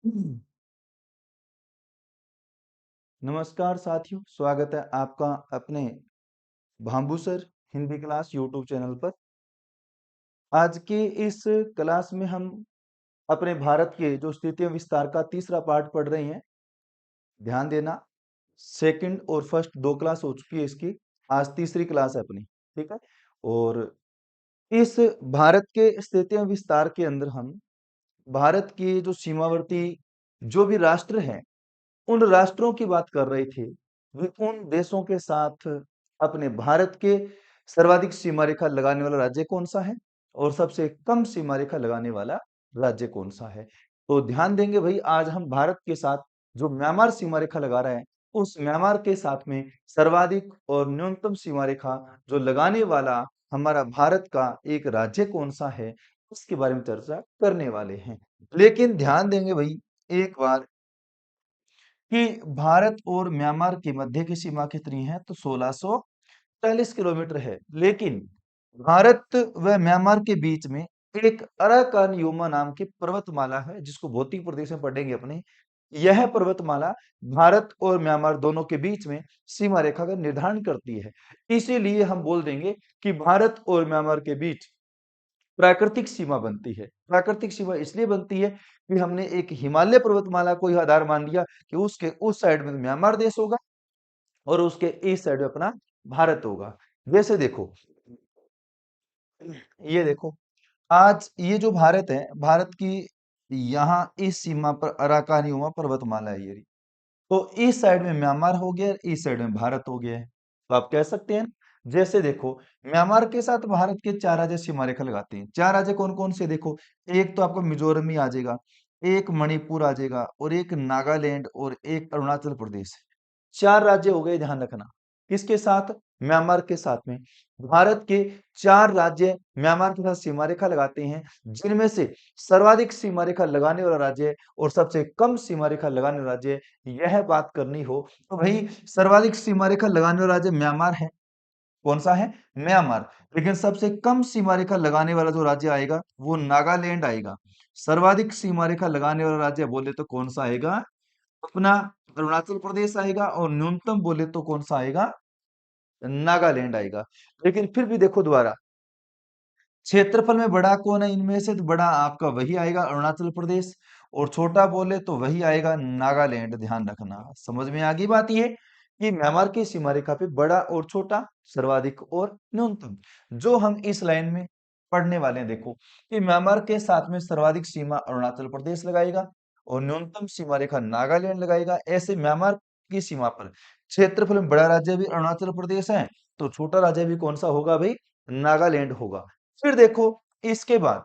हम्म। नमस्कार साथियों, स्वागत है आपका अपने Bhambhu sir Hindi class YouTube channel पर। आज के इस क्लास में हम अपने भारत के जो स्थिति विस्तार का तीसरा पार्ट पढ़ रहे हैं। ध्यान देना, सेकंड और फर्स्ट दो क्लास हो चुकी है इसकी, आज तीसरी क्लास है अपनी। ठीक है। और इस भारत के स्थिति विस्तार के अंदर हम भारत की जो सीमावर्ती जो भी राष्ट्र हैं, उन राष्ट्रों की बात कर रहे थे। वे उन देशों के साथ अपने भारत के सर्वाधिक सीमा रेखा लगाने वाला राज्य कौन सा है और सबसे कम सीमा रेखा लगाने वाला राज्य कौन सा है। तो ध्यान देंगे भाई, आज हम भारत के साथ जो म्यांमार सीमा रेखा लगा रहे हैं, उस म्यांमार के साथ में सर्वाधिक और न्यूनतम सीमा रेखा जो लगाने वाला हमारा भारत का एक राज्य कौन सा है, उसके बारे में चर्चा करने वाले हैं। लेकिन ध्यान देंगे भाई एक बार कि भारत और म्यांमार के मध्य की सीमा कितनी है, तो 1640 किलोमीटर है। लेकिन भारत व म्यांमार के बीच में एक अराकान योमा नाम की पर्वतमाला है, जिसको भौतिक प्रदेश में पढ़ेंगे अपने। यह पर्वतमाला भारत और म्यांमार दोनों के बीच में सीमा रेखा का निर्धारण करती है। इसीलिए हम बोल देंगे कि भारत और म्यांमार के बीच प्राकृतिक सीमा बनती है। प्राकृतिक सीमा इसलिए बनती है कि हमने एक हिमालय पर्वतमाला को ही आधार मान लिया कि उसके उस साइड में म्यांमार देश होगा और उसके इस साइड में अपना भारत होगा। जैसे देखो, ये देखो, आज ये जो भारत है, भारत की यहाँ इस सीमा पर अराकानी पर्वतमाला है ये। तो इस साइड में म्यांमार हो गया, इस साइड में भारत हो गया है। तो आप कह सकते हैं, जैसे देखो, म्यांमार के साथ भारत के चार राज्य सीमा रेखा लगाते हैं। चार राज्य कौन कौन से, देखो, एक तो आपको मिजोरम ही आ जाएगा, एक मणिपुर आ जाएगा और एक नागालैंड और एक अरुणाचल प्रदेश। चार राज्य हो गए, ध्यान रखना। किसके साथ? म्यांमार के साथ में। भारत के चार राज्य म्यांमार के साथ सीमा रेखा लगाते हैं, जिनमें से सर्वाधिक सीमा रेखा लगाने वाला राज्य और सबसे कम सीमा रेखा लगाने वाला राज्य, यह बात करनी हो तो भाई सर्वाधिक सीमा रेखा लगाने वाला राज्य म्यांमार है। कौन सा है? म्यांमार। लेकिन सबसे कम सीमा रेखा लगाने वाला जो राज्य आएगा वो नागालैंड आएगा। सर्वाधिक सीमा रेखा लगाने वाला राज्य बोले तो कौन सा आएगा? अपना अरुणाचल प्रदेश आएगा। और न्यूनतम बोले तो कौन सा आएगा? नागालैंड आएगा। लेकिन फिर भी देखो दोबारा, क्षेत्रफल में बड़ा कौन है इनमें से? तो बड़ा आपका वही आएगा, अरुणाचल प्रदेश। और छोटा बोले तो वही आएगा, नागालैंड। ध्यान रखना, समझ में आ गई बात ये कि म्यांमार की सीमा रेखा पे बड़ा और छोटा, सर्वाधिक और न्यूनतम, जो हम इस लाइन में पढ़ने वाले हैं। देखो कि म्यांमार के साथ में सर्वाधिक सीमा अरुणाचल प्रदेश लगाएगा और न्यूनतम सीमा रेखा नागालैंड लगाएगा। ऐसे म्यांमार की सीमा पर क्षेत्रफल में बड़ा राज्य भी अरुणाचल प्रदेश है, तो छोटा राज्य भी कौन सा होगा भाई? नागालैंड होगा। फिर देखो, इसके बाद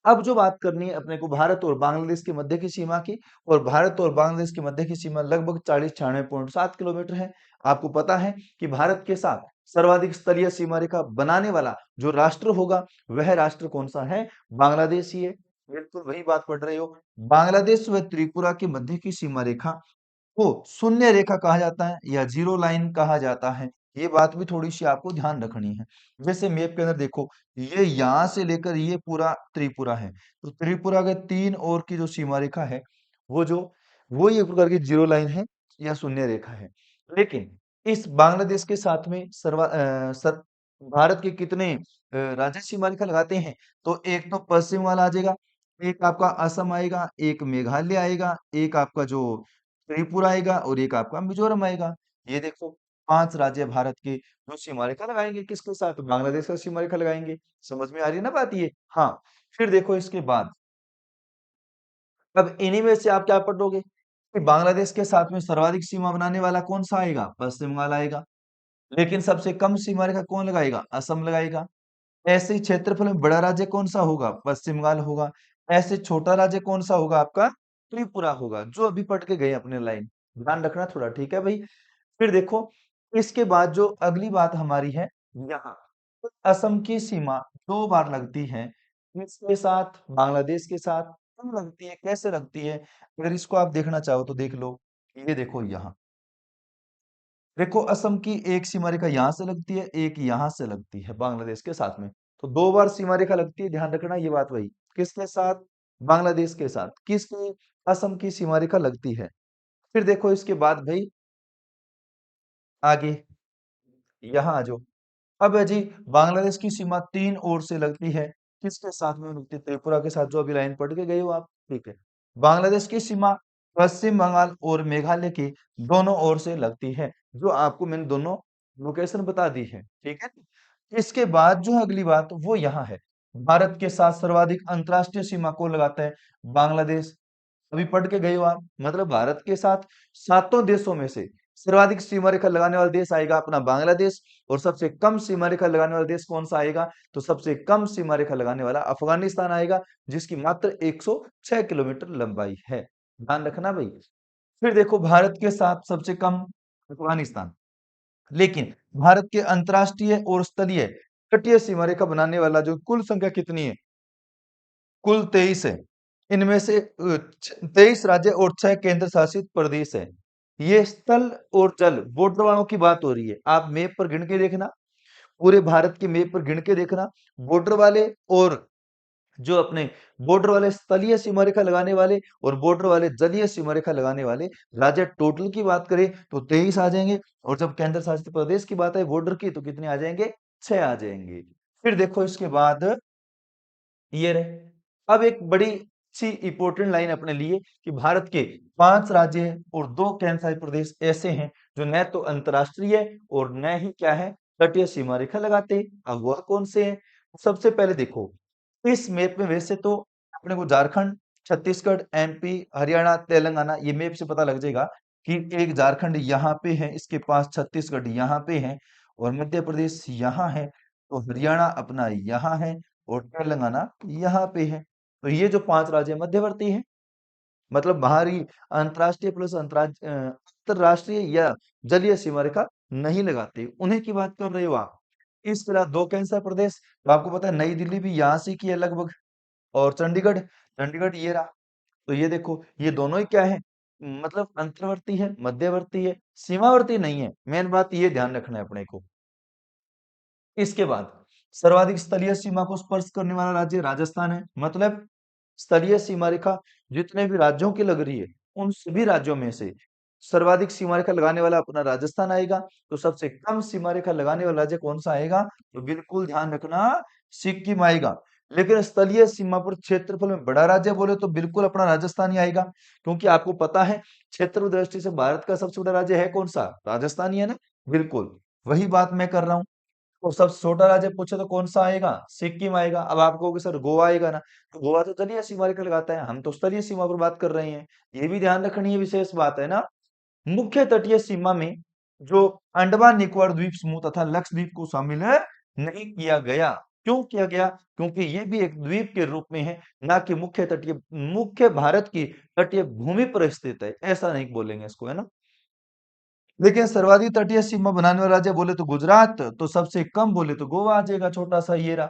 अब जो बात करनी है अपने को भारत और बांग्लादेश के मध्य की सीमा की। और भारत और बांग्लादेश के मध्य की सीमा लगभग 40-96.7 किलोमीटर है। आपको पता है कि भारत के साथ सर्वाधिक स्तरीय सीमा रेखा बनाने वाला जो राष्ट्र होगा, वह राष्ट्र कौन सा है? बांग्लादेश ही है। बिल्कुल वही बात पढ़ रहे हो। बांग्लादेश व त्रिपुरा के मध्य की सीमा रेखा को शून्य रेखा कहा जाता है या जीरो लाइन कहा जाता है। ये बात भी थोड़ी सी आपको ध्यान रखनी है। जैसे मैप के अंदर देखो, ये यहाँ से लेकर ये पूरा त्रिपुरा है, तो त्रिपुरा के तीन ओर की जो सीमा रेखा है, वो जो वो एक प्रकार की जीरो लाइन है या शून्य रेखा है। लेकिन इस बांग्लादेश के साथ में भारत के कितने राज्य सीमा रेखा लगाते हैं? तो एक तो पश्चिम वाला आ जाएगा, एक आपका असम आएगा, एक मेघालय आएगा, एक आपका जो त्रिपुरा आएगा और एक आपका मिजोरम आएगा। ये देखो, 5 राज्य भारत के जो सीमा रेखा लगाएंगे किसके साथ? बांग्लादेश का सीमा रेखा लगाएंगे। समझ में आ रही है ना बात ये? हाँ। फिर देखो इसके बाद, अब इन्हीं में से आप क्या पढ़ोगे कि बांग्लादेश के साथ में सर्वाधिक सीमा बनाने वाला कौन सा आएगा? पश्चिम बंगाल आएगा। लेकिन सबसे कम सीमा रेखा कौन लगाएगा? असम लगाएगा। ऐसे ही क्षेत्रफल में बड़ा राज्य कौन सा होगा? पश्चिम बंगाल होगा। ऐसे छोटा राज्य कौन सा होगा? आपका त्रिपुरा होगा। जो अभी पढ़ के गए अपने लाइन, ध्यान रखना थोड़ा, ठीक है भाई। फिर देखो, इसके बाद जो अगली बात हमारी है, यहाँ तो असम की सीमा दो बार लगती है। किसके साथ? बांग्लादेश के साथ। क्यों लगती है, कैसे लगती है? अगर इसको आप देखना चाहो तो देख लो। ये देखो, यहाँ देखो, असम की एक सीमा रेखा यहाँ से लगती है, एक यहाँ से लगती है बांग्लादेश के साथ में। तो दो बार सीमा रेखा लगती है, ध्यान रखना ये बात। वही किसके साथ? बांग्लादेश के साथ किसकी असम की सीमा रेखा लगती है। फिर देखो इसके बाद भाई आगे यहाँ आ जाओ। अब है जी, बांग्लादेश की सीमा 3 ओर से लगती है। किसके साथ में लगती है? त्रिपुरा के साथ, जो अभी लाइन पढ़ के गए हो आप, ठीक है। बांग्लादेश की सीमा पश्चिम बंगाल और मेघालय की दोनों ओर से लगती है, जो आपको मैंने दोनों लोकेशन बता दी है, ठीक है। इसके बाद जो अगली बात वो यहाँ है, भारत के साथ सर्वाधिक अंतरराष्ट्रीय सीमा को लगाता है बांग्लादेश। अभी पढ़ के गए हो आप, मतलब भारत के साथ सातों देशों में से सर्वाधिक सीमा रेखा लगाने वाला देश आएगा अपना बांग्लादेश, और सबसे कम सीमा रेखा लगाने वाला देश कौन सा आएगा? तो सबसे कम सीमा रेखा लगाने वाला अफगानिस्तान आएगा, जिसकी मात्र 106 किलोमीटर लंबाई है। ध्यान रखना भाई। फिर देखो भारत के साथ सबसे कम अफगानिस्तान, लेकिन भारत के अंतरराष्ट्रीय और स्थलीय तटीय सीमा रेखा बनाने वाला जो कुल संख्या कितनी है? कुल 23 है। इनमें से 23 राज्य और 6 केंद्र शासित प्रदेश है। ये स्थल और जल बॉर्डर वालों की बात हो रही है। आप मैप पर गिन के देखना, पूरे भारत के मैप पर गिन के देखना, बॉर्डर वाले और जो अपने बॉर्डर वाले स्थलीय सीमा रेखा लगाने वाले और बॉर्डर वाले जलीय सीमा रेखा लगाने वाले राज्य टोटल की बात करें तो 23 आ जाएंगे, और जब केंद्र शासित प्रदेश की बात है बॉर्डर की, तो कितने आ जाएंगे? 6 आ जाएंगे। फिर देखो इसके बाद ये रहे। अब एक बड़ी सी इंपॉर्टेंट लाइन अपने लिए कि भारत के 5 राज्य और 2 केंद्र शासित प्रदेश ऐसे हैं जो न तो अंतरराष्ट्रीय और न ही क्या है, तटीय सीमा रेखा लगाते। अब वह कौन से हैं? सबसे पहले देखो, इस मैप में वैसे तो अपने को झारखंड, छत्तीसगढ़, एमपी, हरियाणा, तेलंगाना, ये मैप से पता लग जाएगा कि एक झारखंड यहाँ पे है, इसके पास छत्तीसगढ़ यहाँ पे है, और मध्य प्रदेश यहाँ है, तो हरियाणा अपना यहाँ है, और तेलंगाना यहाँ पे है। तो ये जो 5 राज्य मध्यवर्ती हैं, मतलब बाहरी अंतरराष्ट्रीय प्लस अंतरराष्ट्रीय या जलीय सीमा रेखा नहीं लगाते, उन्हीं की बात कर रहे हो आप। इसके अलावा 2 कैंसर प्रदेश, तो आपको पता है नई दिल्ली भी यहाँ से की है लगभग, और चंडीगढ़, चंडीगढ़ ये रहा। तो ये देखो, ये दोनों ही क्या है, मतलब अंतर्वर्ती है, मध्यवर्ती है, सीमावर्ती नहीं है। मेन बात ये ध्यान रखना है अपने को। इसके बाद सर्वाधिक स्थलीय सीमा को स्पर्श करने वाला राज्य राजस्थान है, मतलब स्थलीय सीमा रेखा जितने भी राज्यों की लग रही है, उन सभी राज्यों में से सर्वाधिक सीमा रेखा लगाने वाला अपना राजस्थान आएगा। तो सबसे कम सीमा रेखा लगाने वाला राज्य कौन सा आएगा? तो बिल्कुल ध्यान रखना, सिक्किम आएगा। लेकिन स्थलीय सीमा पर क्षेत्रफल में बड़ा राज्य बोले तो बिल्कुल अपना राजस्थान ही आएगा, क्योंकि आपको पता है क्षेत्र दृष्टि से भारत का सबसे बड़ा राज्य है कौन सा? राजस्थान ही है ना। बिल्कुल वही बात मैं कर रहा हूँ। तो सबसे छोटा राज्य पूछे तो कौन सा आएगा? सिक्किम आएगा। अब आप कहोगे सर गोवा आएगा ना, तो गोवा तो तलीय सीमा रेखा लगाता है, हम तो स्थलीय सीमा पर बात कर रहे हैं। ये भी ध्यान रखनी है, विशेष बात है ना। मुख्य तटीय सीमा में जो अंडमान निकोबार द्वीप समूह तथा लक्षद्वीप को शामिल है नहीं किया गया। क्यों किया गया? क्योंकि ये भी एक द्वीप के रूप में है, ना कि मुख्य भारत की तटीय भूमि पर स्थित है, ऐसा नहीं बोलेंगे इसको, है ना। लेकिन सर्वाधिक तटीय सीमा बनाने वाला राज्य बोले तो गुजरात, तो सबसे कम बोले तो गोवा आ जाएगा, छोटा सा ये रहा,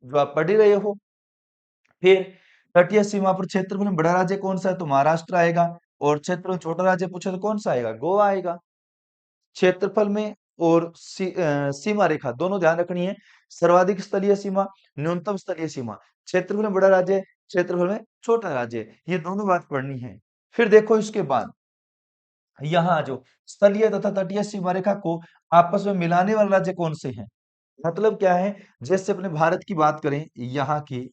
जो आप पढ़ ही रहे हो। फिर तटीय सीमा पर क्षेत्रफल में बड़ा राज्य कौन सा है? तो महाराष्ट्र आएगा, और क्षेत्र में छोटा राज्य पूछे तो कौन सा आएगा? गोवा आएगा। क्षेत्रफल में और सीमा रेखा दोनों ध्यान रखनी है। सर्वाधिक स्थलीय सीमा, न्यूनतम स्थलीय सीमा, क्षेत्रफल में बड़ा राज्य, क्षेत्रफल में छोटा राज्य, ये दोनों बात पढ़नी है। फिर देखो इसके बाद यहाँ जो स्थलीय तथा तटीय सीमा रेखा को आपस में मिलाने वाले राज्य कौन से हैं? मतलब क्या है, जैसे अपने भारत की बात करें यहाँ की,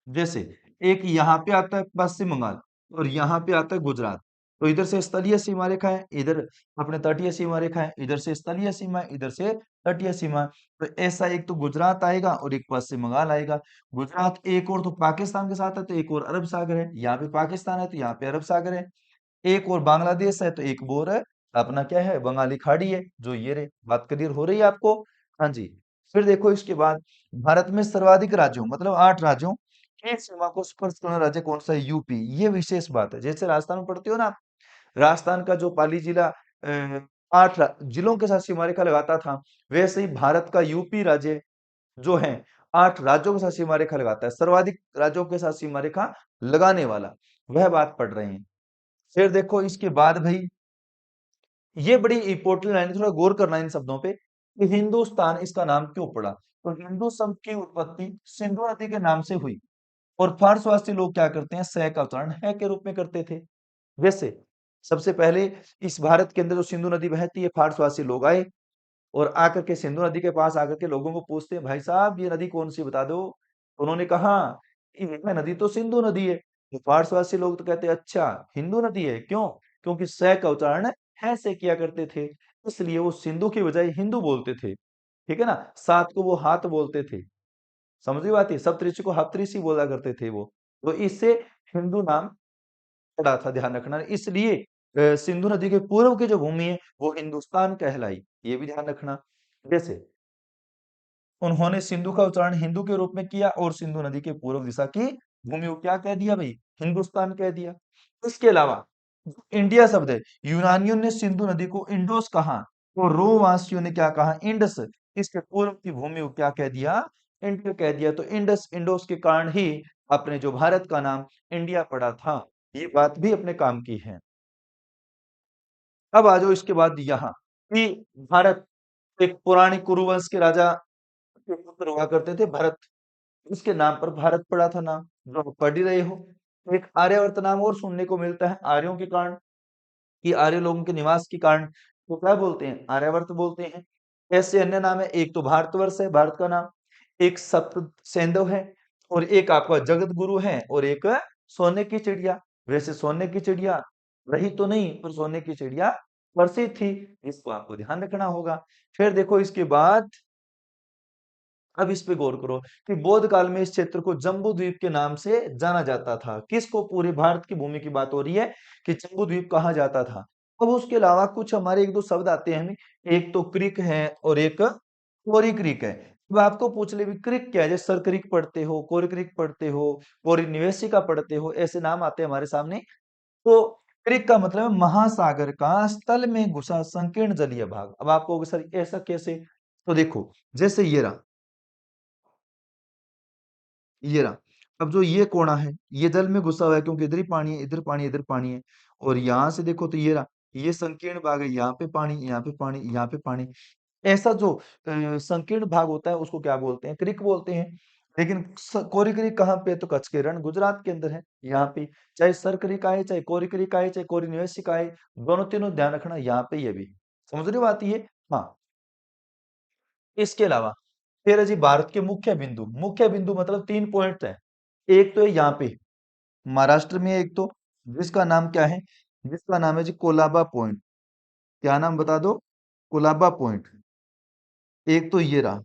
जैसे एक यहाँ पे आता है पश्चिम बंगाल, और यहाँ पे आता है गुजरात। तो इधर से स्थलीय सीमा रेखा है, इधर अपने तटीय सीमा रेखा है, इधर से स्थलीय सीमा है, इधर से तटीय सीमा है। तो ऐसा एक तो गुजरात आएगा और एक पश्चिम बंगाल आएगा। गुजरात एक और तो पाकिस्तान के साथ है, तो एक और अरब सागर है, यहाँ पे पाकिस्तान है तो यहाँ पे अरब सागर है। एक और बांग्लादेश है, तो एक बोर है, अपना क्या है, बंगाली खाड़ी है, जो ये रे बात क्लियर हो रही है आपको। हाँ जी। फिर देखो इसके बाद भारत में सर्वाधिक राज्यों, मतलब 8 राज्यों की सीमा को स्पर्श करने वाला राज्य कौन सा है? यूपी। ये विशेष बात है, जैसे राजस्थान में पढ़ते हो ना आप, राजस्थान का जो पाली जिला 8 जिलों के साथ सीमा रेखा लगाता था, वैसे ही भारत का यूपी राज्य जो है 8 राज्यों के साथ सीमा रेखा लगाता है, सर्वाधिक राज्यों के साथ सीमा रेखा लगाने वाला, वह बात पढ़ रहे हैं। फिर देखो इसके बाद भाई, ये बड़ी इंपॉर्टेंट लाइन है, थोड़ा गौर करना इन शब्दों पे कि हिंदुस्तान इसका नाम क्यों पड़ा। तो हिंदू शब्द की उत्पत्ति सिंधु नदी के नाम से हुई। और फारसवासी लोग क्या करते हैं, स का उच्चारण है के रूप में करते थे। वैसे सबसे पहले इस भारत के अंदर जो सिंधु नदी बहती है, फारसवासी लोग आए और आकर के सिंधु नदी के पास आकर के लोगों को पूछते हैं, भाई साहब ये नदी कौन सी बता दो। उन्होंने कहा ये नदी तो सिंधु नदी है। तो फारसवासी लोग तो कहते हैं, अच्छा हिंदू नदी है, क्यों? क्योंकि स का उच्चारण है से किया करते थे, इसलिए वो सिंधु की बजाय हिंदू बोलते थे। ठीक है ना, सात को वो हाथ बोलते थे। समझ रही बात है, सप्तऋषि को हप्तऋषि बोला करते थे वो। तो इससे हिंदू नाम पड़ा था, ध्यान रखना। इसलिए सिंधु नदी के पूर्व की जो भूमि है वो हिंदुस्तान कहलाई, ये भी ध्यान रखना। जैसे उन्होंने सिंधु का उच्चारण हिंदू के रूप में किया और सिंधु नदी के पूर्व दिशा की भूमि को क्या कह दिया भाई, हिंदुस्तान कह दिया। इसके अलावा जो इंडिया शब्द है, यूनानियों ने सिंधु नदी को इंडोस कहा, तो रोमवासियों ने क्या कहा, इंडस। इसके पूर्व की भूमि को क्या कह दिया, इंडिया कह दिया। तो इंडस इंडोस के कारण ही अपने जो भारत का नाम इंडिया पड़ा था, ये बात भी अपने काम की है। अब आ जाओ इसके बाद यहाँ कि भारत एक पुरानी कुरुवंश के राजा के पुत्र हुआ करते थे, भरत। उसके नाम पर भारत पड़ा था नाम, जो आप पढ़ ही रहे हो। एक आर्यवर्त नाम और सुनने को मिलता है, आर्यों के कारण, कि आर्य लोगों के निवास के कारण तो क्या बोलते हैं, आर्यवर्त बोलते हैं। ऐसे अन्य नाम है, एक तो भारतवर्ष है भारत का नाम, एक सप्त सेंधव है, और एक आपका जगत गुरु है, और एक सोने की चिड़िया। वैसे सोने की चिड़िया रही तो नहीं, पर सोने की चिड़िया प्रसिद्ध थी, इसको आपको ध्यान रखना होगा। फिर देखो इसके बाद, अब इस पे गौर करो कि बौद्ध काल में इस क्षेत्र को जम्बू द्वीप के नाम से जाना जाता था। किसको, पूरे भारत की भूमि की बात हो रही है कि जम्बू द्वीप कहा जाता था। अब उसके अलावा कुछ हमारे एक दो शब्द आते हैं हमें, एक तो क्रिक है और एक कोरी क्रिक है। अब आपको पूछ ले भी क्रिक क्या है, जैसे सर क्रिक पढ़ते हो, कोरी क्रिक पढ़ते हो, कोरी निवेशिका पढ़ते हो, ऐसे नाम आते हैं हमारे सामने। तो क्रिक का मतलब है महासागर का स्थल में घुसा संकीर्ण जलीय भाग। अब आपको होगा, सर ऐसा कैसे? तो देखो, जैसे ये रहा, ये रहा। अब जो ये कोना है, ये जल में घुसा हुआ है, क्योंकि इधर ही पानी है, इधर पानी है, इधर पानी है। और यहां से देखो तो ये रहा, ये संकीर्ण भाग है, यहाँ पे पानी, यहाँ पे पानी, यहाँ पे पानी। ऐसा जो संकीर्ण भाग होता है उसको क्या बोलते हैं, क्रिक बोलते हैं। लेकिन कोरी क्रिक कहाँ पे है, तो कच्छ के रण गुजरात के अंदर है, यहाँ पे। चाहे सर क्रिक आए, चाहे कोरी क्रिक आए, चाहे कोरी निवेशिक आए, दोनों तीनों ध्यान रखना, यहाँ पे ये भी। समझ रहे हो बात ये? हाँ। इसके अलावा फिर है जी भारत के मुख्य बिंदु। मुख्य बिंदु मतलब 3 पॉइंट है। एक तो है यहाँ पे महाराष्ट्र में, एक तो जिसका नाम क्या है, जिसका नाम है जी कोलाबा पॉइंट। क्या नाम बता दो, कोलाबा पॉइंट। एक तो ये रहा,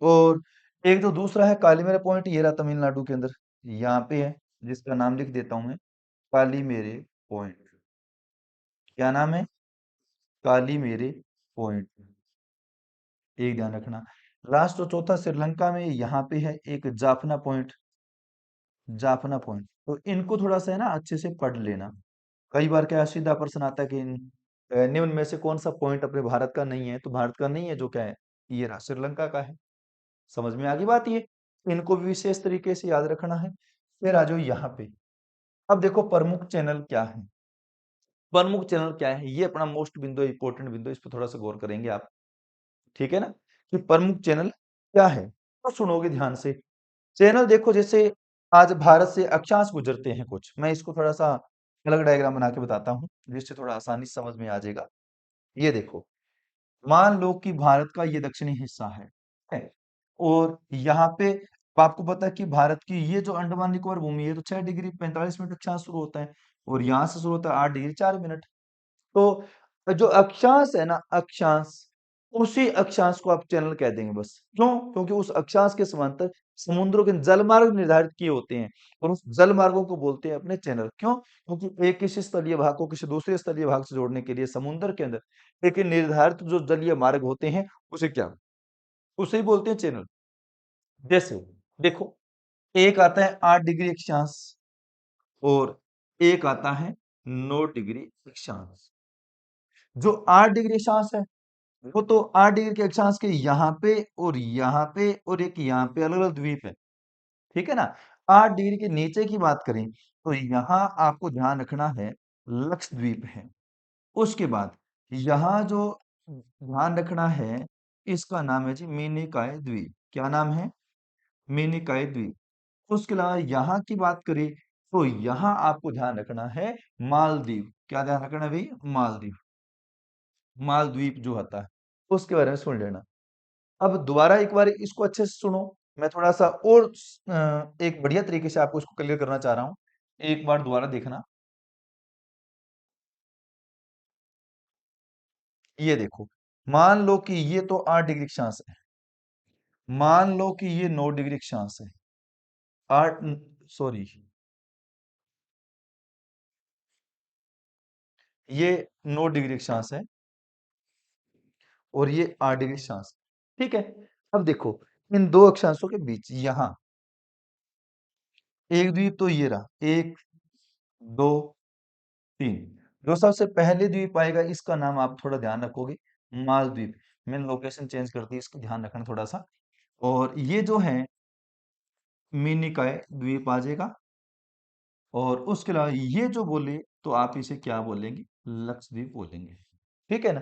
और एक तो दूसरा है कालीमेरा पॉइंट, ये रहा तमिलनाडु के अंदर, यहाँ पे है, जिसका नाम लिख देता हूं मैं, कालीमेरे पॉइंट। क्या नाम है, कालीमेरे पॉइंट। एक ध्यान रखना। लास्ट और चौथा श्रीलंका में यहाँ पे है एक जाफना पॉइंट, जाफना पॉइंट। तो इनको थोड़ा सा है ना अच्छे से पढ़ लेना। कई बार क्या सीधा प्रश्न आता है कि निम्न में से कौन सा पॉइंट अपने भारत का नहीं है, तो भारत का नहीं है जो क्या है, ये रहा श्रीलंका का है। समझ में आ गई बात ये? इनको भी विशेष तरीके से याद रखना है। फिर आ जाओ यहाँ पे। अब देखो प्रमुख चैनल क्या है, प्रमुख चैनल क्या है, ये अपना मोस्ट बिंदु, इंपॉर्टेंट बिंदु, इस पर थोड़ा सा गौर करेंगे आप। ठीक है ना, कि प्रमुख चैनल क्या है, तो सुनोगे ध्यान से। चैनल देखो, जैसे आज भारत से अक्षांश गुजरते हैं कुछ, मैं इसको थोड़ा सा अलग डायग्राम बना के बताता हूँ, जिससे थोड़ा आसानी से समझ में आ जाएगा। ये देखो, मान लो कि भारत का ये दक्षिणी हिस्सा है, और यहाँ पे आपको पता है कि भारत की ये जो अंडमान निकोबार भूमि है, तो 6 डिग्री 45 मिनट अक्षांश शुरू होता है, और यहाँ से शुरू होता है 8 डिग्री 4 मिनट। तो जो अक्षांश है ना, अक्षांश, उसी अक्षांश को आप चैनल कह देंगे बस। क्यों? क्योंकि उस अक्षांश के समांतर समुद्रों के जल मार्ग निर्धारित किए होते हैं, और उस जल मार्गों को बोलते हैं अपने चैनल। क्यों? क्योंकि एक किसी स्थलीय भाग को किसी दूसरे स्थलीय भाग से जोड़ने के लिए समुद्र के अंदर एक निर्धारित जो जलीय मार्ग होते हैं, उसे क्या, उसे ही बोलते हैं चैनल। जैसे देखो, एक आता है 8 डिग्री अक्षांश, और एक आता है 9 डिग्री अक्षांश। जो 8 डिग्री अक्षांश है, वो तो 8 डिग्री के अक्षांश के यहाँ पे और यहाँ पे और एक यहाँ पे अलग अलग द्वीप है। ठीक है ना, 8 डिग्री के नीचे की बात करें तो यहाँ आपको ध्यान रखना है, लक्षद्वीप है। उसके बाद यहाँ जो ध्यान रखना है, इसका नाम है जी मीनिकाय द्वीप। क्या नाम है? मिनिकॉय द्वीप। उसके अलावा यहाँ की बात करें तो यहाँ आपको ध्यान रखना है मालदीव। क्या ध्यान रखना है भाई? मालदीव, मालद्वीप जो होता है उसके बारे में सुन लेना। अब दोबारा एक बार इसको अच्छे से सुनो। मैं थोड़ा सा और एक बढ़िया तरीके से आपको इसको क्लियर करना चाह रहा हूँ। एक बार दोबारा देखना। ये देखो, मान लो कि ये तो 8 डिग्री अक्षांश है, मान लो कि ये 9 डिग्री अक्षांश है। आठ, सॉरी, ये 9 डिग्री अक्षांश है और ये 8 डिग्री अक्षांश। ठीक है। अब देखो, इन दो अक्षांशों के बीच यहाँ एक द्वीप तो ये रहा, एक, दो, तीन। जो सबसे पहले द्वीप आएगा इसका नाम आप थोड़ा ध्यान रखोगे, मालद्वीप। मैंने लोकेशन चेंज कर दी, इसको ध्यान रखना थोड़ा सा। और ये जो है मिनिकॉय द्वीप आ जाएगा। और उसके अलावा ये जो बोले तो आप इसे क्या बोलेंगे? लक्षद्वीप बोलेंगे। ठीक है ना?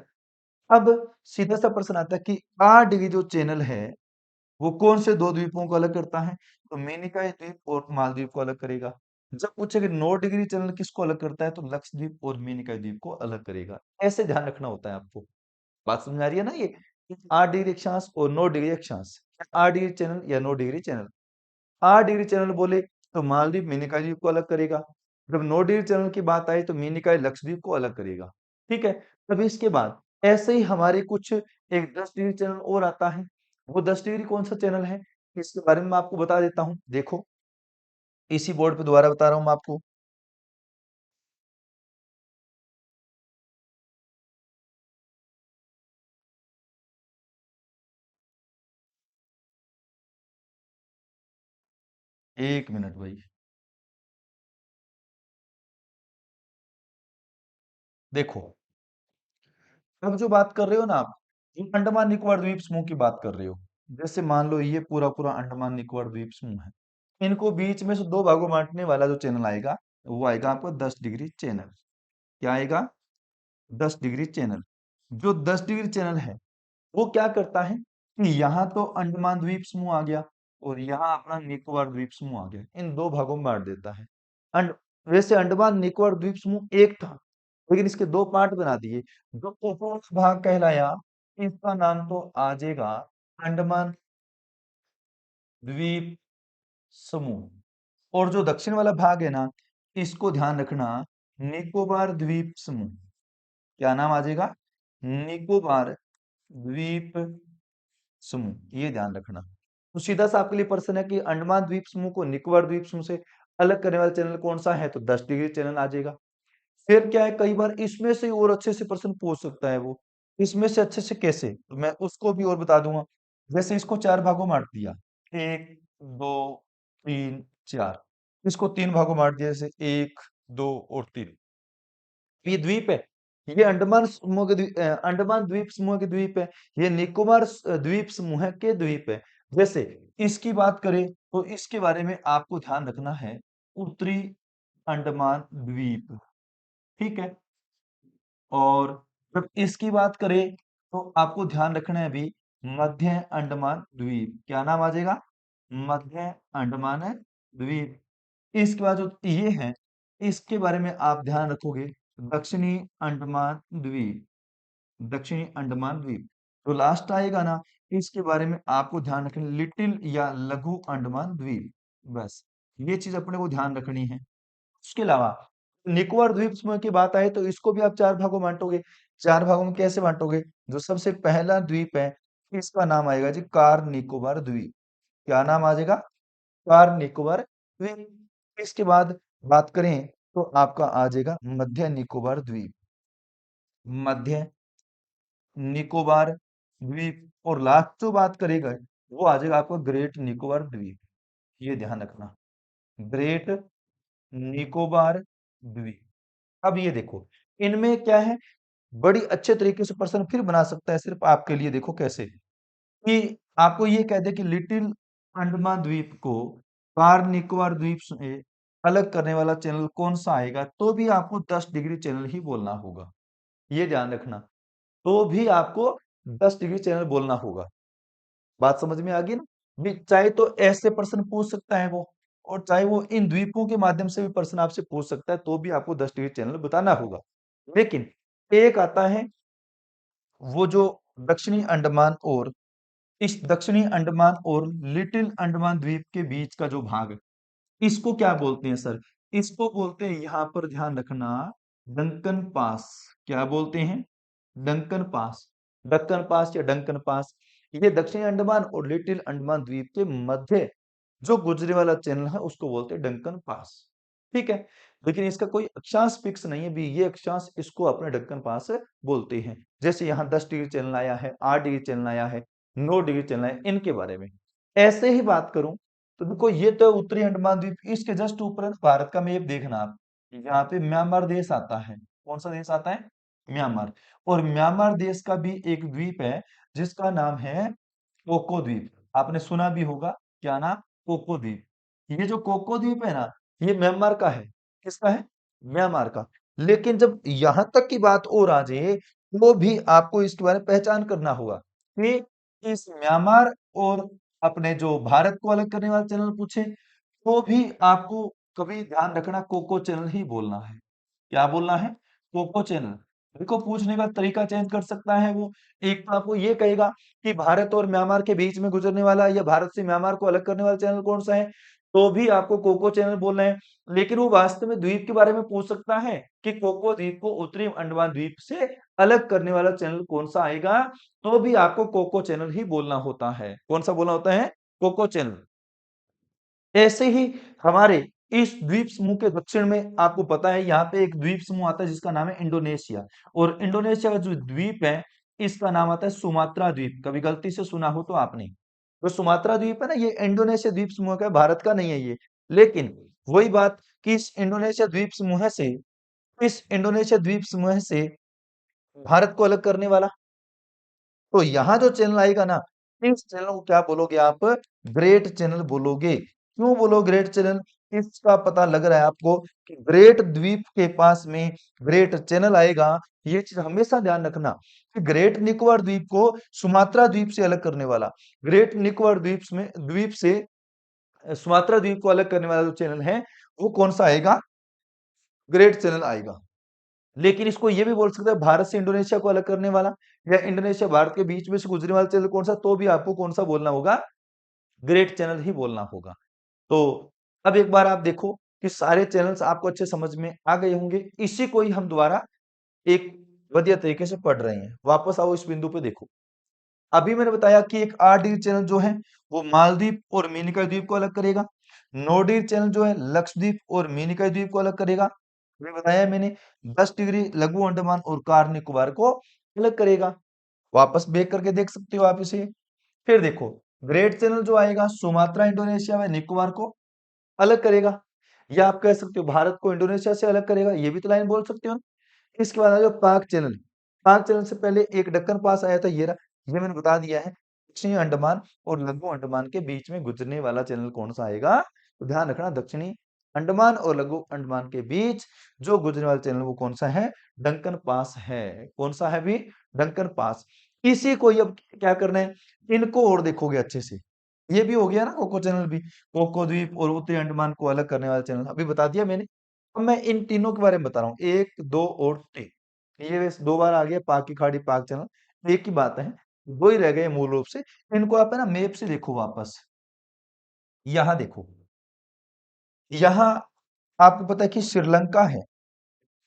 अब सीधा सा प्रश्न आता है कि 8 डिग्री जो चैनल है वो कौन से दो द्वीपों को अलग करता है? तो मेनिकाई द्वीप और मालदीव को अलग करेगा। जब पूछे कि 9 डिग्री चैनल किसको अलग करता है, तो लक्षद्वीप और मेनिकाई द्वीप को अलग करेगा। ऐसे ध्यान रखना होता है आपको। बात समझ आ रही है ना? ये 8 डिग्री अक्षांश और 9 डिग्री अक्षांश, 8 डिग्री चैनल या 9 डिग्री चैनल। 8 डिग्री चैनल बोले तो मालदीव मेनिकाई द्वीप को अलग करेगा। जब 9 डिग्री चैनल की बात आई तो मेनिकाई लक्षद्वीप को अलग करेगा। ठीक है। तब इसके बाद ऐसे ही हमारे कुछ एक 10 डिग्री चैनल और आता है। वो 10 डिग्री कौन सा चैनल है इसके बारे में मैं आपको बता देता हूँ। देखो, इसी बोर्ड पे दोबारा बता रहा हूँ मैं आपको। 1 मिनट भाई। देखो, अब जो बात कर रहे हो ना आप, ये अंडमान निकोबार द्वीप समूह की बात कर रहे हो। जैसे मान लो ये पूरा पूरा अंडमान निकोबार द्वीप समूह है, इनको बीच में से दो भागों में बांटने वाला जो चैनल आएगा वो आएगा आपको 10 डिग्री चैनल। क्या आएगा? 10 डिग्री चैनल। जो 10 डिग्री चैनल है वो क्या करता है कि यहाँ तो अंडमान द्वीप समूह आ गया और यहाँ अपना निकोबार द्वीप समूह आ गया, इन दो भागों में बांट देता है। अंड वैसे अंडमान निकोबार द्वीप समूह एक था, लेकिन इसके दो पार्ट बना दिए। जो ऊपर भाग कहलाया इसका नाम तो आ जाएगा अंडमान द्वीप समूह। और जो दक्षिण वाला भाग है ना, इसको ध्यान रखना, निकोबार द्वीप समूह। क्या नाम आ जाएगा? निकोबार द्वीप समूह। ये ध्यान रखना। तो सीधा सा आपके लिए प्रश्न है कि अंडमान द्वीप समूह को निकोबार द्वीप समूह से अलग करने वाला चैनल कौन सा है? तो 10 डिग्री चैनल आ जाएगा। फिर क्या है, कई बार इसमें से और अच्छे से प्रश्न पूछ सकता है वो। इसमें से अच्छे से कैसे? तो मैं उसको भी और बता दूंगा। जैसे इसको चार भागों में बांट दिया, एक, दो, तीन, चार। इसको तीन भागों में बांट दिया, जैसे एक, दो और तीन। ये द्वीप है। ये अंडमान समूह के अंडमान द्वीप समूह के द्वीप है। ये निकोबार द्वीप समूह के द्वीप है। जैसे इसकी बात करें तो इसके बारे में आपको ध्यान रखना है, उत्तरी अंडमान द्वीप। ठीक है। और जब इसकी बात करें तो आपको ध्यान रखना है अभी मध्य अंडमान द्वीप। क्या नाम आ जाएगा? मध्य अंडमान द्वीप। इसके बाद जो ये है इसके बारे में आप ध्यान रखोगे, दक्षिणी अंडमान द्वीप। दक्षिणी अंडमान द्वीप तो लास्ट आएगा ना, इसके बारे में आपको ध्यान रखना, लिटिल या लघु अंडमान द्वीप। बस ये चीज अपने को ध्यान रखनी है। उसके अलावा निकोबार द्वीप समूह की बात आए तो इसको भी आप चार भागों में बांटोगे। चार भागों में कैसे बांटोगे? जो सबसे पहला द्वीप है इसका नाम आएगा जी कार निकोबार द्वीप। क्या नाम आ जाएगा? कार निकोबार द्वीप। इसके बाद बात करें तो आपका आ जाएगा मध्य निकोबार द्वीप। मध्य निकोबार द्वीप। और लास्ट जो बात करेगा वो आ जाएगा आपको ग्रेट निकोबार द्वीप। ये ध्यान रखना, ग्रेट निकोबार द्वीप। अब ये देखो, इनमें क्या है, बड़ी अच्छे तरीके से पर्सन फिर बना सकता है सिर्फ आपके लिए। देखो कैसे कि आपको ये कह दे कि लिटिल अंडमान द्वीप को कार निकोबार द्वीप से अलग करने वाला चैनल कौन सा आएगा, तो भी आपको 10 डिग्री चैनल ही बोलना होगा। ये ध्यान रखना, तो भी आपको 10 डिग्री चैनल बोलना होगा। बात समझ में आ गई ना? भी चाहे तो ऐसे प्रश्न पूछ सकता है वो, और चाहे वो इन द्वीपों के माध्यम से भी प्रश्न आपसे पूछ सकता है, तो भी आपको 10 डिग्री चैनल बताना होगा। लेकिन एक आता है वो जो दक्षिणी अंडमान और इस दक्षिणी अंडमान और लिटिल अंडमान द्वीप के बीच का जो भाग है, इसको क्या बोलते हैं सर? इसको बोलते हैं, यहां पर ध्यान रखना, डंकन पास। क्या बोलते हैं? Duncan pass. डक्कन पास या डंकन पास, ये दक्षिणी अंडमान और लिटिल अंडमान द्वीप के मध्य जो गुजरे वाला चैनल है उसको बोलते हैं डंकन पास। ठीक है, लेकिन इसका कोई अक्षांश फिक्स नहीं है भी, ये अक्षांश इसको अपने डंकन पास बोलते हैं। जैसे यहाँ 10 डिग्री चैनल आया है, 8 डिग्री चैनल आया है, 9 डिग्री चैनल आया है, इनके बारे में ऐसे ही बात करूं तो देखो, ये तो उत्तरी अंडमान द्वीप, इसके जस्ट ऊपर है भारत का मैप, देखना आप, यहाँ पे म्यांमार देश आता है। कौन सा देश आता है? म्यांमार। और म्यांमार देश का भी एक द्वीप है जिसका नाम है कोको द्वीप। आपने सुना भी होगा, क्या नाम? कोको द्वीप। ये जो कोको द्वीप है ना, ये म्यांमार का है। किसका है? म्यांमार का। लेकिन जब यहां तक की बात और आ जाए, तो भी आपको इसके बारे में पहचान करना होगा कि इस म्यांमार और अपने जो भारत को अलग करने वाला चैनल पूछे, तो भी आपको कभी ध्यान रखना कोको चैनल ही बोलना है। क्या बोलना है? Coco Chanel. देखो, पूछने का तरीका चेंज कर सकता है वो। एक तो आपको ये कहेगा कि भारत और म्यांमार के बीच में गुजरने वाला या भारत से म्यांमार को अलग करने वाला चैनल कौन सा है, तो भी आपको कोको चैनल बोलना है। लेकिन वो वास्तव में द्वीप के बारे में पूछ सकता है कि कोको द्वीप को उत्तरी अंडमान द्वीप से अलग करने वाला चैनल कौन सा आएगा, तो भी आपको कोको चैनल ही बोलना होता है। कौन सा बोलना होता है? Coco Chanel. ऐसे ही हमारे इस द्वीप समूह के दक्षिण में आपको पता है, यहाँ पे एक द्वीप समूह आता है जिसका नाम है इंडोनेशिया। और इंडोनेशिया का जो द्वीप है, इसका नाम आता है सुमात्रा द्वीप। कभी गलती से सुना हो तो आपने, जो सुमात्रा द्वीप है ना, ये इंडोनेशिया द्वीप समूह का है, भारत का नहीं है ये। लेकिन वही बात कि इस इंडोनेशिया द्वीप समूह से भारत को अलग करने वाला, तो यहाँ जो चैनल आएगा ना, इस चैनल को क्या बोलोगे आप? ग्रेट चैनल बोलोगे। क्यों बोलो ग्रेट चैनल? इसका पता लग रहा है आपको कि ग्रेट द्वीप के पास में ग्रेट चैनल आएगा। ये चीज हमेशा ध्यान रखना कि ग्रेट निकोबार द्वीप को सुमात्रा द्वीप से अलग करने वाला, ग्रेट निकोबार द्वीप से सुमात्रा द्वीप को अलग करने वाला जो चैनल है, वो कौन सा आएगा? ग्रेट चैनल आएगा। लेकिन इसको ये भी बोल सकते हैं भारत से इंडोनेशिया को अलग करने वाला, या इंडोनेशिया भारत के बीच में से गुजरने वाला चैनल कौन सा, तो भी आपको कौन सा बोलना होगा? ग्रेट चैनल ही बोलना होगा। तो अब एक बार आप देखो कि सारे चैनल्स आपको अच्छे समझ में आ गए होंगे। इसी को ही हम दोबारा एक बढ़िया तरीके से पढ़ रहे हैं। वापस आओ इस बिंदु पे, देखो अभी मैंने बताया कि एक 8 डिग्री चैनल जो है वो मालदीव और मिनिकॉय द्वीप को अलग करेगा। 9 डिग्री चैनल जो है लक्षद्वीप और मिनिकॉय द्वीप को अलग करेगा। ये बताया मैंने। 10 डिग्री लघु अंडमान और कार निकोबार को अलग करेगा। वापस बैक करके देख सकते हो आप इसे। फिर देखो, ग्रेट चैनल जो आएगा सुमात्रा इंडोनेशिया में निकोबार को अलग करेगा, या आप कह सकते हो भारत को इंडोनेशिया से अलग करेगा, ये भी तो लाइन बोल सकते हो। इसके बाद आ जाओ पाक चैनल। पाक चैनल से पहले एक दक्कन पास आया था, ये रहा, ये मैंने बता दिया है। दक्षिणी अंडमान और लघु अंडमान के बीच में गुजरने वाला चैनल कौन सा आएगा? तो ध्यान रखना, दक्षिणी अंडमान और लघु अंडमान के बीच जो गुजरने वाला चैनल वो कौन सा है? डंकन पास है। कौन सा है भी? Duncan pass. इसी को ही अब क्या करना है, इनको और देखोगे अच्छे से। ये भी हो गया ना कोको चैनल भी, कोको द्वीप और उत्तरी अंडमान को अलग करने वाला चैनल अभी बता दिया मैंने। अब मैं इन तीनों के बारे में बता रहा हूँ, 1, 2 और 3। ये बस 2 बार आ गया, पाक की खाड़ी, पाक चैनल, एक ही बात है। 2 ही रह गए मूल रूप से। इनको आप है ना मैप से देखो वापस। यहाँ देखो, यहाँ आपको पता है कि श्रीलंका है,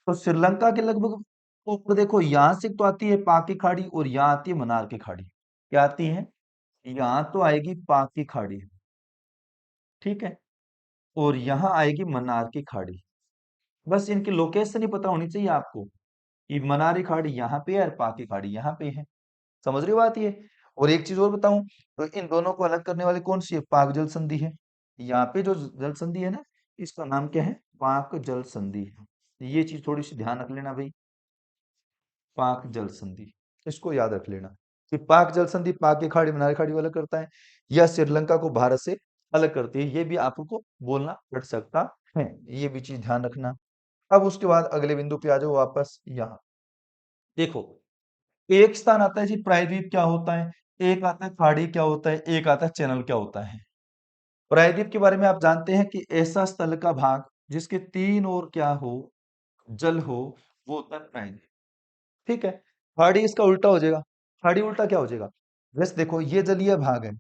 तो श्रीलंका के लगभग ऊपर देखो, यहाँ से तो आती है पाक की खाड़ी और यहाँ आती है मन्नार की खाड़ी। क्या आती है? यहाँ तो आएगी पाक की खाड़ी, ठीक है, और यहाँ आएगी मन्नार की खाड़ी। बस इनकी लोकेशन ही पता होनी चाहिए आपको कि मनारी खाड़ी यहाँ पे है और पाक की खाड़ी यहाँ पे है। समझ रही हो बात ये? और एक चीज और बताऊं, तो इन दोनों को अलग करने वाली कौन सी है? पाक जल संधि है। यहाँ पे जो जल संधि है ना, इसका नाम क्या है? पाक जल संधि है। ये चीज थोड़ी सी ध्यान रख लेना भाई, पाक जल संधि, इसको याद रख लेना कि पाक जल संधि पाक की खाड़ी मनारी खाड़ी को अलग करता है, या श्रीलंका को भारत से अलग करती है। ये भी आपको बोलना पड़ सकता है, ये भी चीज ध्यान रखना। अब उसके बाद अगले बिंदु पे आ जाओ वापस। यहाँ देखो, एक स्थान आता है जी प्रायद्वीप। क्या होता है? एक आता है खाड़ी क्या होता है, एक आता है चैनल क्या होता है। प्रायद्वीप के बारे में आप जानते हैं कि ऐसा स्थल का भाग जिसके तीन ओर क्या हो, जल हो, वो होता है प्रायद्वीप। ठीक है। खाड़ी इसका उल्टा हो जाएगा। खाड़ी उल्टा क्या हो जाएगा? वैसे देखो ये जलीय भाग है,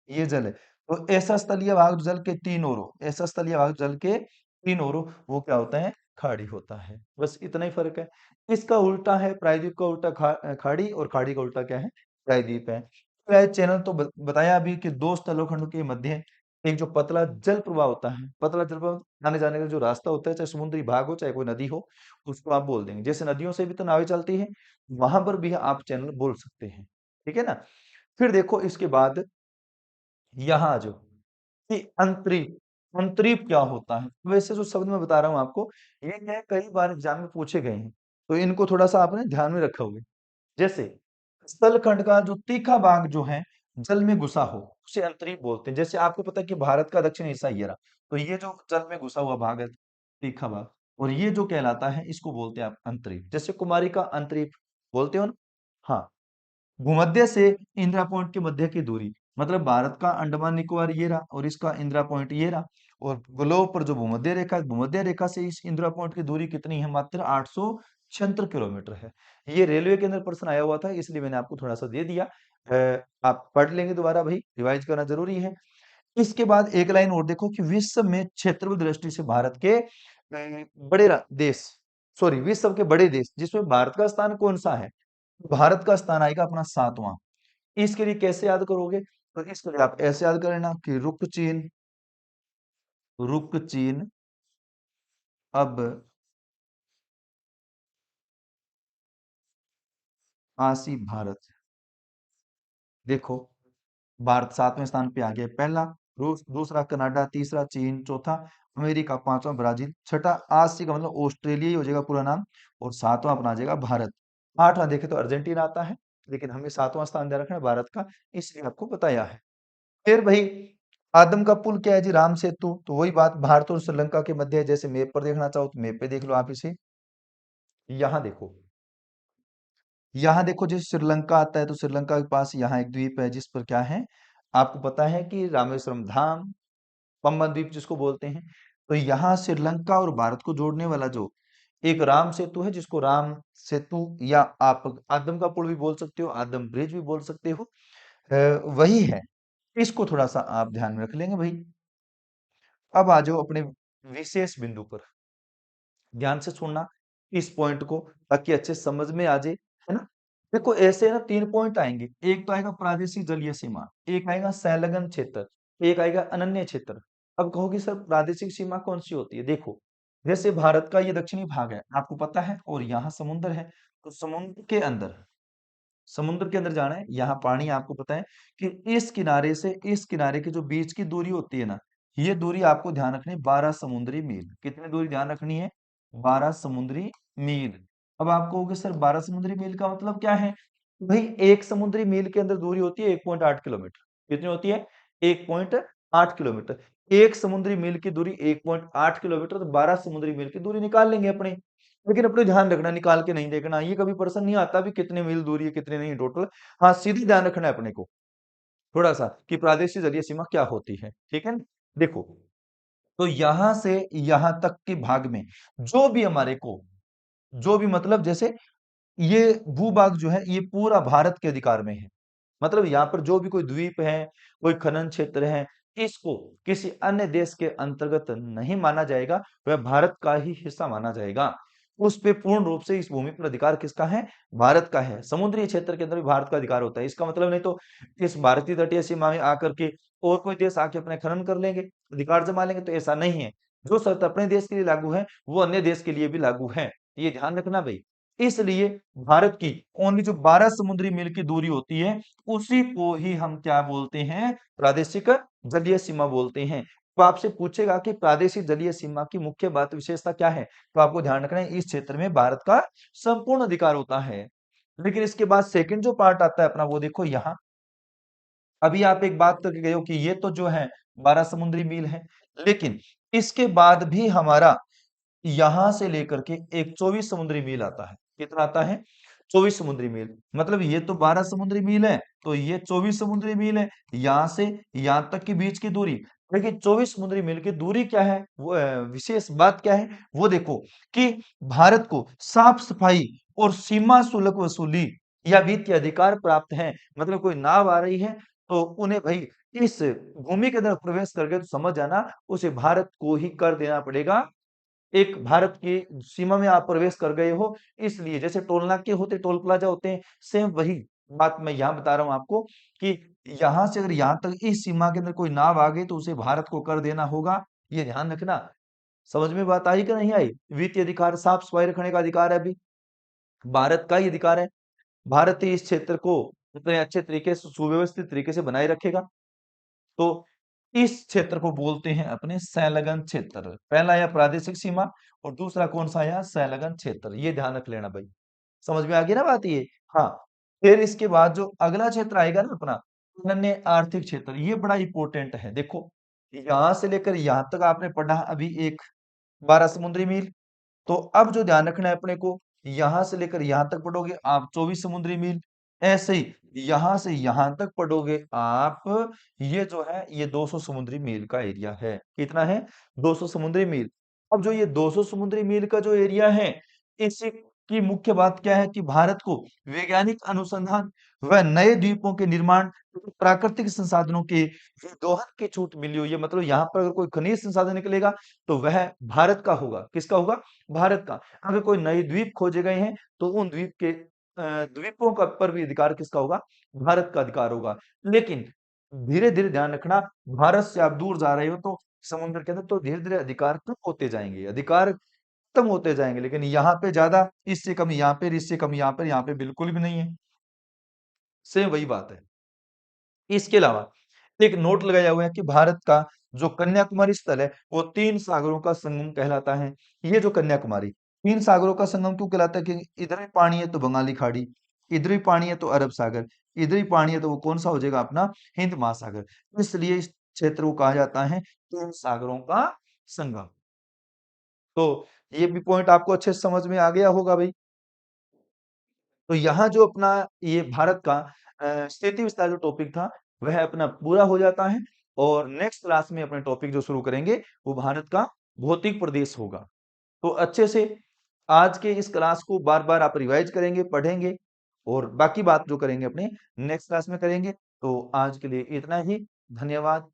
ये जल है, तो ऐसा स्थलीय भाग जल के तीन ओर हो, ऐसा स्थलीय भाग जल के तीन ओर हो, वो क्या होता है? खाड़ी होता है। बस इतना ही फर्क है। इसका उल्टा है, प्रायद्वीप का उल्टा खाड़ी, और खाड़ी का उल्टा क्या है? प्रायद्वीप है। चैनल तो बताया अभी कि दो स्थलों खंड के मध्य एक जो पतला जल प्रवाह होता है, पतला जल प्रवाह आने जाने का जो रास्ता होता है, चाहे समुद्री भाग हो चाहे कोई नदी हो, उसको आप बोल देंगे। जैसे नदियों से भी तो नावें चलती हैं, वहां पर भी आप चैनल बोल सकते हैं। ठीक है ना? फिर देखो इसके बाद यहाँ आ जाओ कि अंतरीप। अंतरीप क्या होता है? वैसे जो शब्द मैं बता रहा हूँ आपको, ये क्या है, कई बार एग्जाम में पूछे गए हैं, तो इनको थोड़ा सा आपने ध्यान में रखा होगा। जैसे स्थलखंड का जो तीखा भाग जो है जल में घुसा हो, उसे अंतरीप बोलते हैं। जैसे आपको पता है कि भारत का दक्षिण हिस्सा ये रहा, तो ये जो जल में घुसा हुआ भाग है, तीखा भाग, और ये जो कहलाता है इसको बोलते हैं आप अंतरीप। जैसे कुमारी का अंतरीप बोलते हो ना। हाँ। भूमध्य से इंदिरा पॉइंट के मध्य की दूरी, मतलब भारत का अंडमान निकोबार ये रहा और इसका इंदिरा पॉइंट ये रहा, और ग्लोब पर जो भूमध्य रेखा है, भूमध्य रेखा से इस इंदिरा पॉइंट की दूरी कितनी है? मात्र 876 किलोमीटर है। ये रेलवे के अंदर प्रश्न आया हुआ था, इसलिए मैंने आपको थोड़ा सा दे दिया। आप पढ़ लेंगे दोबारा, भाई रिवाइज करना जरूरी है। इसके बाद एक लाइन और देखो कि विश्व में क्षेत्रफल दृष्टि से भारत के देश, सॉरी, विश्व के बड़े देश जिसमें भारत का स्थान कौन सा है? भारत का स्थान आएगा अपना सातवां। इसके लिए कैसे याद करोगे? तो इसके लिए आप ऐसे याद करना कि रुक चीन, रुक चीन, अब आसी भारत। देखो, भारत सातवें स्थान पे आ गया। पहला रूस, दूसरा कनाडा, तीसरा चीन, चौथा अमेरिका, पांचवा ब्राजील, छठा आसी का मतलब ऑस्ट्रेलिया ही हो जाएगा पूरा नाम, और सातवां अपना आ जाएगा भारत। आठवां देखे तो अर्जेंटीना आता है, लेकिन हमें सातवां स्थान ध्यान रखना है भारत का, इसलिए आपको बताया है। फिर भाई आदम का पुल क्या है जी? राम सेतु। तो वही बात, भारत और श्रीलंका के मध्य है। जैसे मैप पर देखना चाहो तो मैप पे देख लो आप इसे। यहाँ देखो, यहाँ देखो, जैसे श्रीलंका आता है तो श्रीलंका के पास यहाँ एक द्वीप है जिस पर क्या है, आपको पता है कि रामेश्वरम धाम, पंबन द्वीप जिसको बोलते हैं। तो यहाँ श्रीलंका और भारत को जोड़ने वाला जो एक राम सेतु है, जिसको राम सेतु या आप आदम का पुल भी बोल सकते हो, आदम ब्रिज भी बोल सकते हो, वही है। इसको थोड़ा सा आप ध्यान में रख लेंगे भाई। अब आ जाओ अपने विशेष बिंदु पर, ध्यान से सुनना इस पॉइंट को, ताकि अच्छे समझ में आ जाए, है ना? देखो ऐसे ना तीन पॉइंट आएंगे। एक तो आएगा प्रादेशिक जलीय सीमा, एक आएगा संलग्न क्षेत्र, एक आएगा अनन्य क्षेत्र। अब कहोगे सर प्रादेशिक सीमा कौन सी होती है? देखो, जैसे भारत का ये दक्षिणी भाग है आपको पता है, और यहाँ समुद्र है, तो समुद्र के अंदर जाना है, यहाँ पानी आपको पता है कि इस किनारे से इस किनारे के जो बीच की दूरी होती है ना, ये दूरी आपको ध्यान रखनी है 12 समुद्री मील। कितनी दूरी ध्यान रखनी है? 12 समुद्री मील। अब आप कहोगे सर 12 समुद्री मील का मतलब क्या है? भाई एक समुद्री मील के अंदर दूरी होती है 1.8 किलोमीटर। कितनी होती है? 1.8 किलोमीटर। एक समुद्री मील की दूरी 1.8 किलोमीटर, तो 12 समुद्री मील की दूरी निकाल लेंगे अपने। लेकिन अपने ध्यान रखना, निकाल के नहीं देखना, ये कभी प्रश्न नहीं आता भी कितने मील दूरी है कितने नहीं टोटल। हाँ, सीधी ध्यान रखना है अपने को थोड़ा सा कि प्रादेशिक जलीय सीमा क्या होती है। ठीक है ना? देखो, तो यहां से यहां तक के भाग में जो भी हमारे को, जो भी मतलब जैसे ये भूभाग जो है ये पूरा भारत के अधिकार में है। मतलब यहाँ पर जो भी कोई द्वीप है, कोई खनन क्षेत्र है, इसको किसी अन्य देश के अंतर्गत नहीं माना जाएगा, वह भारत का ही हिस्सा माना जाएगा। उस पे पूर्ण रूप से इस भूमि पर अधिकार किसका है? भारत का है। समुद्री क्षेत्र के अंदर भी भारत का अधिकार होता है। इसका मतलब नहीं तो इस भारतीय तटीय सीमा में आकर के और कोई देश आके अपने खनन कर लेंगे, अधिकार जमा लेंगे, तो ऐसा नहीं है। जो शर्त अपने देश के लिए लागू है वो अन्य देश के लिए भी लागू है, ये ध्यान रखना भाई। इसलिए भारत की ओनली जो 12 समुद्री मील की दूरी होती है, उसी को ही हम क्या बोलते हैं? प्रादेशिक जलीय सीमा बोलते हैं। तो आपसे पूछेगा कि प्रादेशिक जलीय सीमा की मुख्य बात विशेषता क्या है, तो आपको ध्यान रखना है इस क्षेत्र में भारत का संपूर्ण अधिकार होता है। लेकिन इसके बाद सेकंड जो पार्ट आता है अपना, वो देखो यहाँ। अभी आप एक बात करके गए हो कि ये तो जो है 12 समुद्री मील है, लेकिन इसके बाद भी हमारा यहां से लेकर के एक 24 समुद्री मील आता है। कितना आता है? 24 समुद्री मील। मतलब ये तो 12 समुद्री मील है, तो ये 24 समुद्री मील है। यहां से यहां तक के बीच की दूरी, लेकिन 24 समुद्री मील की दूरी क्या है, वो विशेष बात क्या है, वो देखो कि भारत को साफ सफाई और सीमा शुल्क वसूली या वित्तीय अधिकार प्राप्त है। मतलब कोई नाव आ रही है तो उन्हें भाई इस भूमि के अंदर प्रवेश करके, तो समझ जाना उसे भारत को ही कर देना पड़ेगा। एक भारत की सीमा में आप प्रवेश कर गए हो, इसलिए जैसे टोल नाके होते, टोल प्लाजा होते हैं, सेम वही बात मैं यहाँ बता रहा हूँ आपको कि यहाँ से अगर यहाँ तक इस सीमा के अंदर कोई नाव आ गई तो उसे भारत को कर देना होगा। ये ध्यान रखना। समझ में बात आई कि नहीं आई? वित्तीय अधिकार, साफ सफाई रखने का अधिकार है, अभी भारत का ही अधिकार है। भारत ही इस क्षेत्र को इतने अच्छे तरीके से, सुव्यवस्थित तरीके से बनाए रखेगा। तो इस क्षेत्र को बोलते हैं अपने संलग्न क्षेत्र। पहला आया प्रादेशिक सीमा और दूसरा कौन सा आया, संलग्न क्षेत्र। ये ध्यान रख लेना भाई। समझ में आ गई ना बात ये? हाँ। फिर इसके बाद जो अगला क्षेत्र आएगा ना अपना, अन्य आर्थिक क्षेत्र, ये बड़ा इंपॉर्टेंट है। देखो यहां से लेकर यहां तक आपने पढ़ा अभी एक 12 समुद्री मील। तो अब जो ध्यान रखना है अपने को, यहां से लेकर यहां तक पढ़ोगे आप 24 समुद्री मील। ऐसे ही यहां से यहां तक पढ़ोगे आप, ये जो है ये 200 समुद्री मील का एरिया है। कितना है? 200 समुद्री मील। अब जो ये 200 समुद्री मील का जो एरिया है, इसी की मुख्य बात क्या है कि भारत को वैज्ञानिक अनुसंधान व नए द्वीपों के निर्माण, प्राकृतिक संसाधनों के दोहन की छूट मिली हुई है। मतलब यहाँ पर अगर कोई खनिज संसाधन निकलेगा तो वह भारत का होगा। किसका होगा? भारत का। अगर कोई नए द्वीप खोजे गए हैं तो उन द्वीप के द्वीपों का पर भी अधिकार किसका होगा? भारत का अधिकार होगा। लेकिन धीरे धीरे ध्यान रखना, भारत से आप दूर जा रहे हो तो समुद्र के अंदर, तो धीरे धीरे अधिकार कम होते जाएंगे, अधिकार खत्म होते जाएंगे। लेकिन यहाँ पे ज्यादा, इससे कम यहाँ पे, इससे कम यहाँ पे बिल्कुल भी नहीं है। सेम वही बात है। इसके अलावा एक नोट लगाया हुआ है कि भारत का जो कन्याकुमारी स्थल है वो तीन सागरों का संगम कहलाता है। ये जो कन्याकुमारी तीन सागरों का संगम क्यों कहलाता है? कि इधर भी पानी है तो बंगाली खाड़ी, इधर भी पानी है तो अरब सागर, इधर भी पानी है तो वो कौन सा हो जाएगा अपना, हिंद महासागर। इसलिए इस क्षेत्र को कहा जाता है तीन सागरों का संगम। तो ये भी पॉइंट आपको अच्छे से समझ में आ गया होगा भाई। तो यहाँ जो अपना ये भारत का स्थिति विस्तार जो टॉपिक था वह अपना पूरा हो जाता है। और नेक्स्ट क्लास में अपने टॉपिक जो शुरू करेंगे वो भारत का भौतिक प्रदेश होगा। तो अच्छे से आज के इस क्लास को बार बार आप रिवाइज करेंगे, पढ़ेंगे, और बाकी बात जो करेंगे अपने नेक्स्ट क्लास में करेंगे। तो आज के लिए इतना ही। धन्यवाद।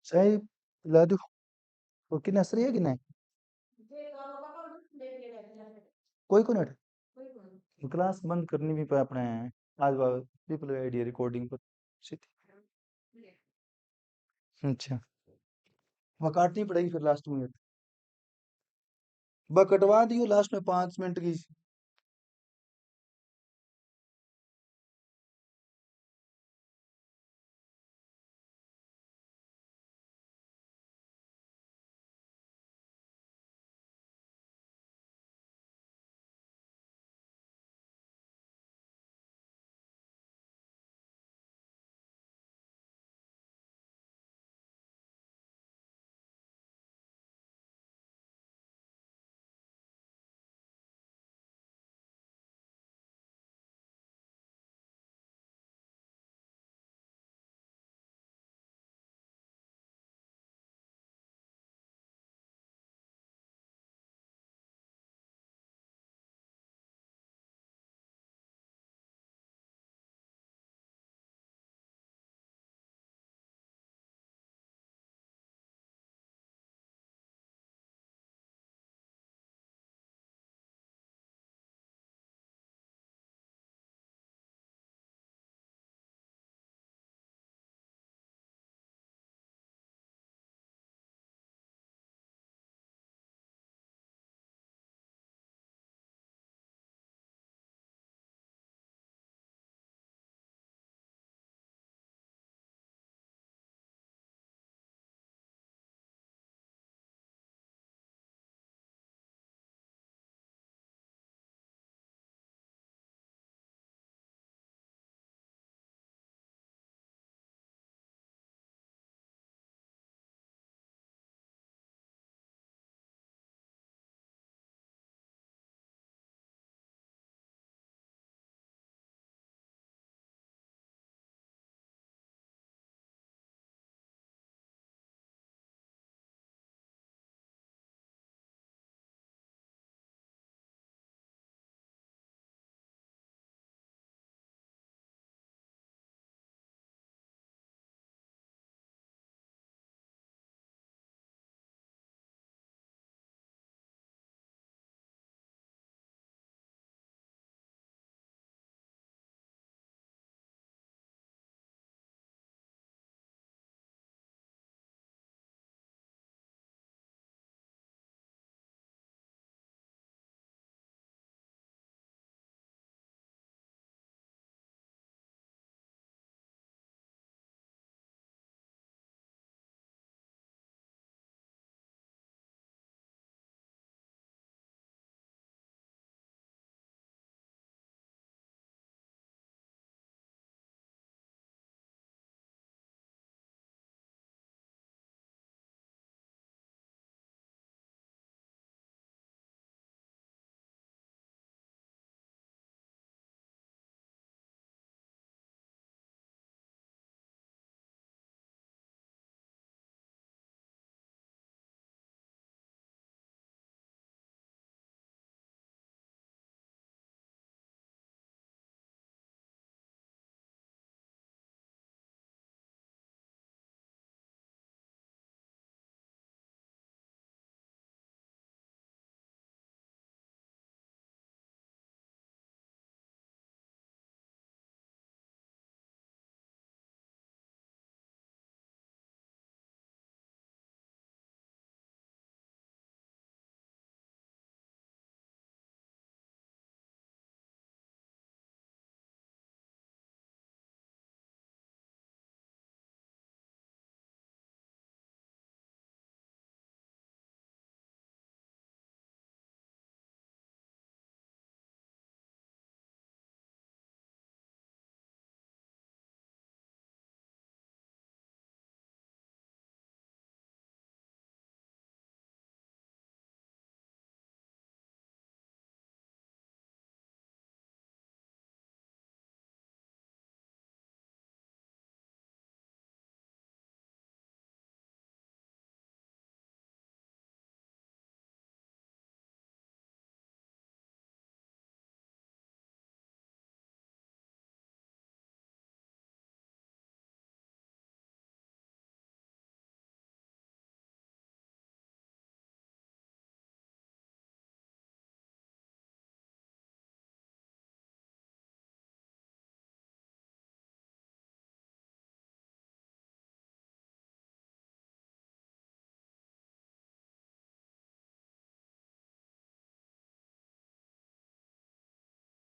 चाय पिला दूं? वो कि नसरी है कि नहीं? कोई को नहीं, क्लास बंद करनी भी पे अपने आज बात रिप्लाई आईडी रिकॉर्डिंग पर सीधी। अच्छा, वह काटनी पड़ेगी फिर लास्ट में। बस कटवा दियो लास्ट में 5 मिनट की।